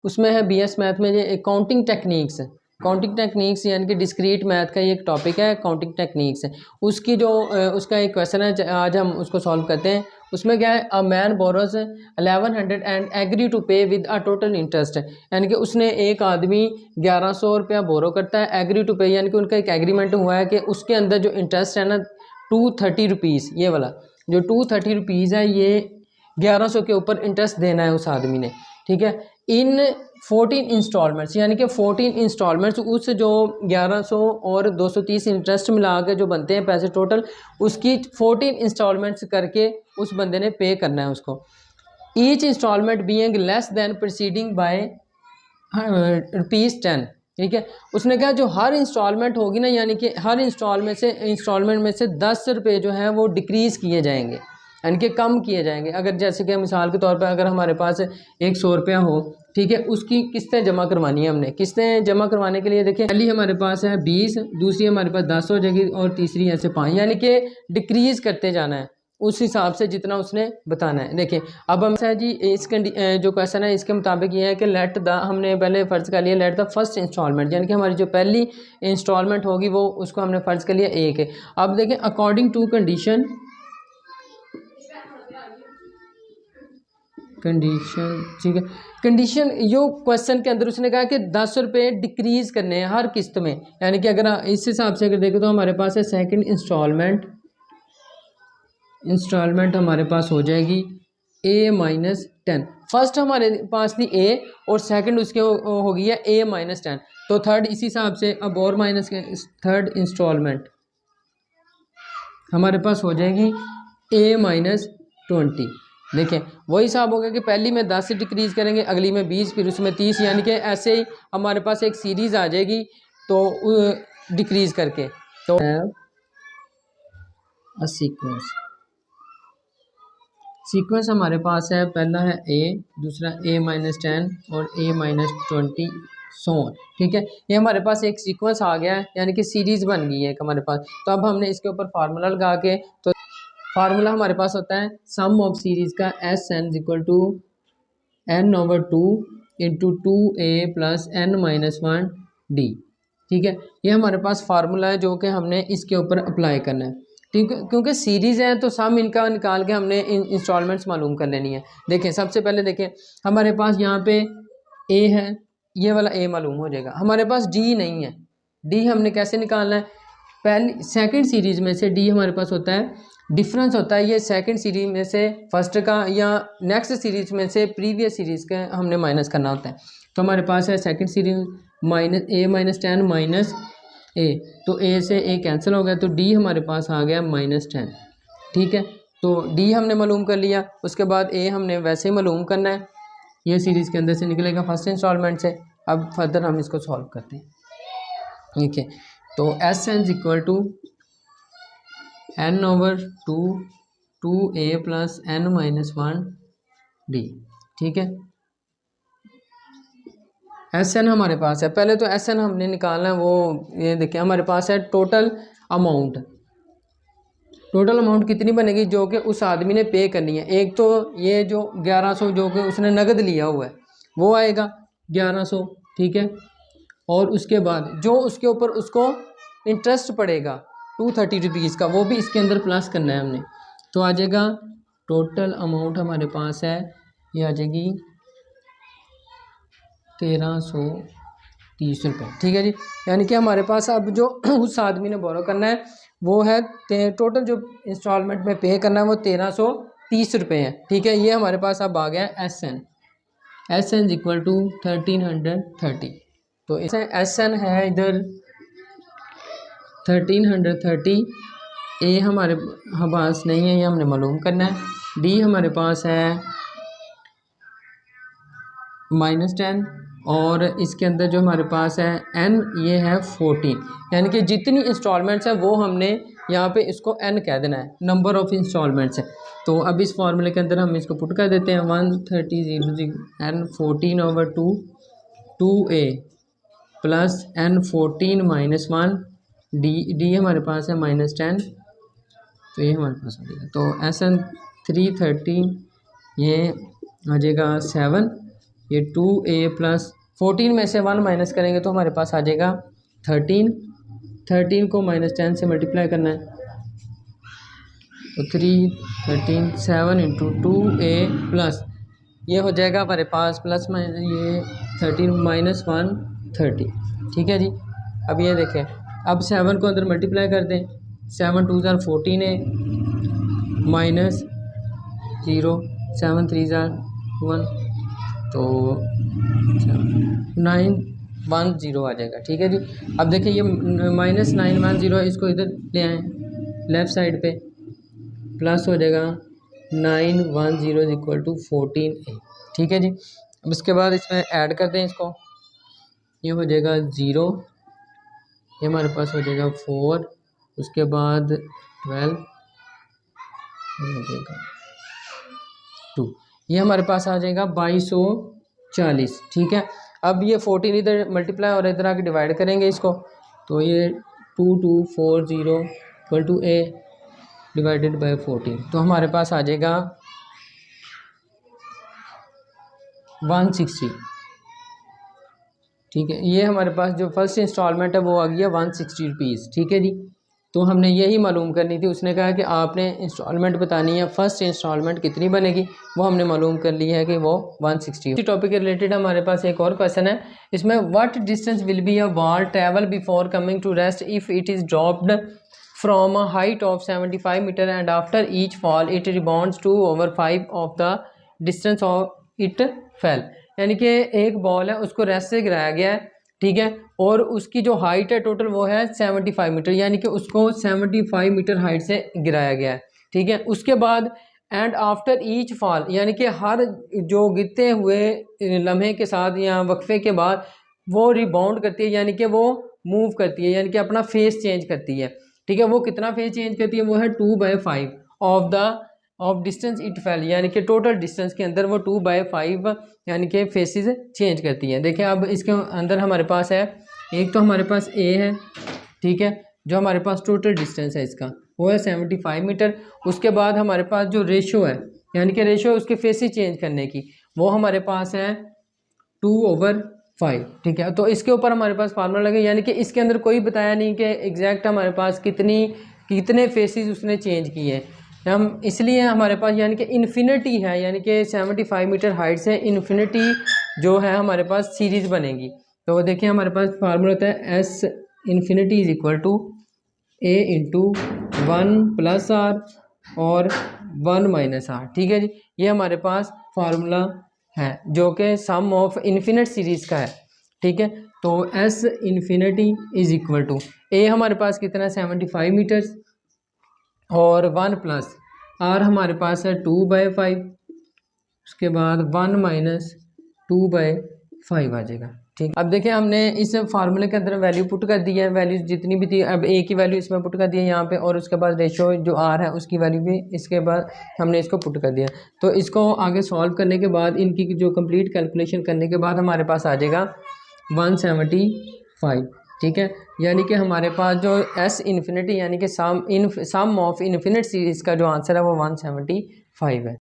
उसमें है BS math में ये काउंटिंग टेक्निक्स। काउंटिंग टेक्निक्स यानी कि डिस्क्रीट मैथ का ये एक टॉपिक है, काउंटिंग टेक्निक्स है। उसकी जो उसका एक क्वेश्चन है, आज हम उसको सॉल्व करते हैं। उसमें क्या है, a man borrows 1100 and agree to pay with a total interest, यानी कि उसने एक आदमी 1100 रुपया बोरो करता है, एग्री टू पे यानी कि उनका एक एग्रीमेंट हुआ है कि उसके अंदर जो इंटरेस्ट है ना 230 रुपीज़, ये वाला जो 230 रुपीज़ है ये 1100 के ऊपर इंटरेस्ट देना है उस आदमी ने, ठीक है। इन 14 इंस्टॉलमेंट्स, यानी कि 14 इंस्टॉलमेंट्स, उस जो 1100 और 230 इंटरेस्ट मिला के जो बनते हैं पैसे टोटल, उसकी 14 इंस्टॉलमेंट्स करके उस बंदे ने पे करना है उसको। Each instalment being less than preceding by ₹10, ठीक है। उसने कहा जो हर इंस्टॉलमेंट होगी ना, यानी कि हर इंस्टॉलमेंट में से 10 रुपये जो है वो डिक्रीज़ किए जाएंगे, यानी कि कम किए जाएंगे। अगर जैसे कि मिसाल के तौर पर अगर हमारे पास एक 100 रुपया हो, ठीक है, उसकी किस्तें जमा करवानी है हमने। किस्तें जमा करवाने के लिए देखिए, पहली हमारे पास है 20, दूसरी हमारे पास 10 हो जाएगी और तीसरी ऐसे 5, यानी कि डिक्रीज़ करते जाना है उस हिसाब से जितना उसने बताना है। देखिए अब हम जी इस जो क्वेश्चन है इसके मुताबिक ये है कि लेट द, हमने पहले फ़र्ज़ कर लिया लेट द फर्स्ट इंस्टॉलमेंट, यानी कि हमारी जो पहली इंस्टॉलमेंट होगी वो उसको हमने फ़र्ज़ कर लिया 1 है। अब देखें अकॉर्डिंग टू कंडीशन, ठीक है, कंडीशन यो क्वेश्चन के अंदर उसने कहा कि 10 रुपये डिक्रीज़ करने हैं हर किस्त में, यानी कि अगर इस हिसाब से अगर देखें तो हमारे पास है सेकंड इंस्टॉलमेंट हमारे पास हो जाएगी A-10। फर्स्ट हमारे पास थी A और सेकंड उसके हो गई है A-10, तो थर्ड इसी हिसाब से अब और माइनस के थर्ड इंस्टॉलमेंट हमारे पास हो जाएगी A-20। देखें वही हिसाब होगा कि पहली में 10 से डिक्रीज़ करेंगे, अगली में 20, फिर उसमें 30, यानी कि ऐसे ही हमारे पास एक सीरीज़ आ जाएगी तो डिक्रीज़ करके। तो सीक्वेंस हमारे पास है, पहला है A, दूसरा A-10 और A-20 सो ऑन, ठीक है। ये हमारे पास एक सीक्वेंस आ गया है, यानी कि सीरीज़ बन गई है एक हमारे पास। तो अब हमने इसके ऊपर फार्मूला लगा के, तो फार्मूला हमारे पास होता है सम ऑफ सीरीज़ का SN=n/2 × 2a + n-1d, ठीक है। ये हमारे पास फार्मूला है जो कि हमने इसके ऊपर अप्लाई करना है, ठीक है। क्योंकि सीरीज़ है तो सम इनका निकाल के हमने इंस्टॉलमेंट्स मालूम कर लेनी है। देखें सबसे पहले देखें हमारे पास यहाँ पे A है, ये वाला A मालूम हो जाएगा। हमारे पास D नहीं है, D हमने कैसे निकालना है, पहली सेकंड सीरीज़ में से D हमारे पास होता है, डिफरेंस होता है ये सेकंड सीरीज में से फर्स्ट का या नेक्स्ट सीरीज में से प्रीवियस सीरीज़ का हमने माइनस करना होता है। तो हमारे पास है second series A-10 minus A, तो A से A कैंसिल हो गया, तो D हमारे पास आ गया -10, ठीक है। तो D हमने मालूम कर लिया, उसके बाद A हमने वैसे ही मालूम करना है, ये सीरीज़ के अंदर से निकलेगा फर्स्ट इंस्टॉलमेंट से। अब फर्दर हम इसको सॉल्व करते हैं, ठीक है। तो SN=n/2 2a + n-1d, ठीक है। SN हमारे पास है, पहले तो SN हमने निकालना है, वो ये देखिए हमारे पास है टोटल अमाउंट कितनी बनेगी जो कि उस आदमी ने पे करनी है। एक तो ये जो 1100 जो कि उसने नगद लिया हुआ है वो आएगा 1100, ठीक है। और उसके बाद जो उसके ऊपर उसको इंटरेस्ट पड़ेगा 230 रुपीज़ का, वो भी इसके अंदर प्लस करना है हमने। तो आ जाएगा टोटल अमाउंट हमारे पास है, ये आ जाएगी 1330 रुपये, ठीक है जी। यानी कि हमारे पास अब जो उस आदमी ने बोरो करना है वो है टोटल जो इंस्टॉलमेंट में पे करना है वो 1330 रुपये है, ठीक है। ये हमारे पास अब आ गया SN=1330। तो इसमें SN है इधर 1330, A हमारे पास नहीं है, ये हमने मालूम करना है। D हमारे पास है -10 और इसके अंदर जो हमारे पास है N, ये है 14, यानी कि जितनी इंस्टॉलमेंट्स हैं वो हमने यहाँ पे इसको N कह देना है, नंबर ऑफ़ इंस्टॉलमेंट्स है। तो अब इस फार्मूले के अंदर हम इसको पुट कर देते हैं 130 N14/2 2a + N14 - 1 D हमारे पास है -10, तो ये हमारे पास आ जाएगा। तो SN330 ये आ जाएगा 7, ये 2a प्लस 14 में से 1 माइनस करेंगे तो हमारे पास आ जाएगा 13। 13 को -10 से मल्टीप्लाई करना है तो 3 13 7 इंटू 2a प्लस ये हो जाएगा हमारे पास प्लस माइनस ये 13 माइनस 1 30। ठीक है जी। अब ये देखें, अब 7 को अंदर मल्टीप्लाई कर दें, 7 2 जार 14 माइनस 0 7 3 जार 1 तो 910 आ जाएगा। ठीक है जी। अब देखिए ये -910 इसको इधर ले आए लेफ़्ट साइड पे, प्लस हो जाएगा 910 इक्वल टू 14a। ठीक है जी। अब इसके बाद इसमें ऐड कर दें इसको, ये हो जाएगा 0, ये हमारे पास हो जाएगा 4, उसके बाद 12 हो जाएगा 2, ये हमारे पास आ जाएगा 2240। ठीक है। अब ये 14 इधर मल्टीप्लाई और इधर आके डिवाइड करेंगे इसको, तो ये 2240 equal to a divided by 14, तो हमारे पास आ जाएगा 160। ठीक है। ये हमारे पास जो फर्स्ट इंस्टॉलमेंट है वो आ गया 160 रुपीज़। ठीक है जी। तो हमने यही मालूम करनी थी, उसने कहा कि आपने इंस्टॉलमेंट बतानी है, फर्स्ट इंस्टॉलमेंट कितनी बनेगी वो हमने मालूम कर ली है कि वो 160। इसी टॉपिक के रिलेटेड हमारे पास एक और क्वेश्चन है, इसमें what distance will be a ball travel before coming to rest if it is dropped from a height of 75 meter and after each fall it rebounds to over 5 of the distance of it fell। यानी कि एक ball है उसको rest से गिराया गया है, ठीक है, और उसकी जो हाइट है टोटल वो है 75 मीटर, यानी कि उसको 75 मीटर हाइट से गिराया गया है। ठीक है। उसके बाद एंड आफ्टर ईच फॉल, यानी कि हर जो गिरते हुए लम्हे के साथ या वक्फे के बाद वो रिबाउंड करती है, यानी कि वो मूव करती है, यानी कि अपना फेस चेंज करती है। ठीक है। वो कितना फेज चेंज करती है, वो है 2/5 ऑफ डिस्टेंस इट फेल, यानी कि टोटल डिस्टेंस के अंदर वो 2/5 यानी कि फेसेस चेंज करती है। देखिए अब इसके अंदर हमारे पास है, एक तो हमारे पास ए है, ठीक है, जो हमारे पास टोटल डिस्टेंस है इसका वो है 75 मीटर। उसके बाद हमारे पास जो रेशो है, यानी कि रेशो उसके फेसेस चेंज करने की, वो हमारे पास है 2/5। ठीक है। तो इसके ऊपर हमारे पास फार्मूला लगे, यानी कि इसके अंदर कोई बताया नहीं कि एग्जैक्ट हमारे पास कितने फेसेस उसने चेंज किए, हम इसलिए हमारे पास यानी कि इन्फिनिटी है, यानी कि 75 मीटर हाइट से इन्फिनिटी जो है हमारे पास सीरीज़ बनेगी। तो देखिए हमारे पास फार्मूला होता है S infinity is equal to A into 1 plus R और 1 माइनस आर। ठीक है जी। ये हमारे पास फार्मूला है जो कि सम ऑफ इन्फिनिट सीरीज़ का है। ठीक है। तो s infinity is equal to a हमारे पास कितना है 75 मीटर्स और 1 प्लस आर हमारे पास है 2/5, उसके बाद 1 माइनस 2/5 आ जाएगा। ठीक। अब देखिए हमने इस फार्मूले के अंदर वैल्यू पुट कर दी है, वैल्यू जितनी भी थी, अब ए की वैल्यू इसमें पुट कर दी है यहाँ पे, और उसके बाद रेशो जो आर है उसकी वैल्यू भी इसके बाद हमने इसको पुट कर दिया। तो इसको आगे सॉल्व करने के बाद इनकी जो कंप्लीट कैलकुलेशन करने के बाद हमारे पास आ जाएगा 175। ठीक है। यानी कि हमारे पास जो एस इन्फिनिटी यानी कि सम ऑफ इन्फिनिट सीरीज़ का जो आंसर है वो 175 है।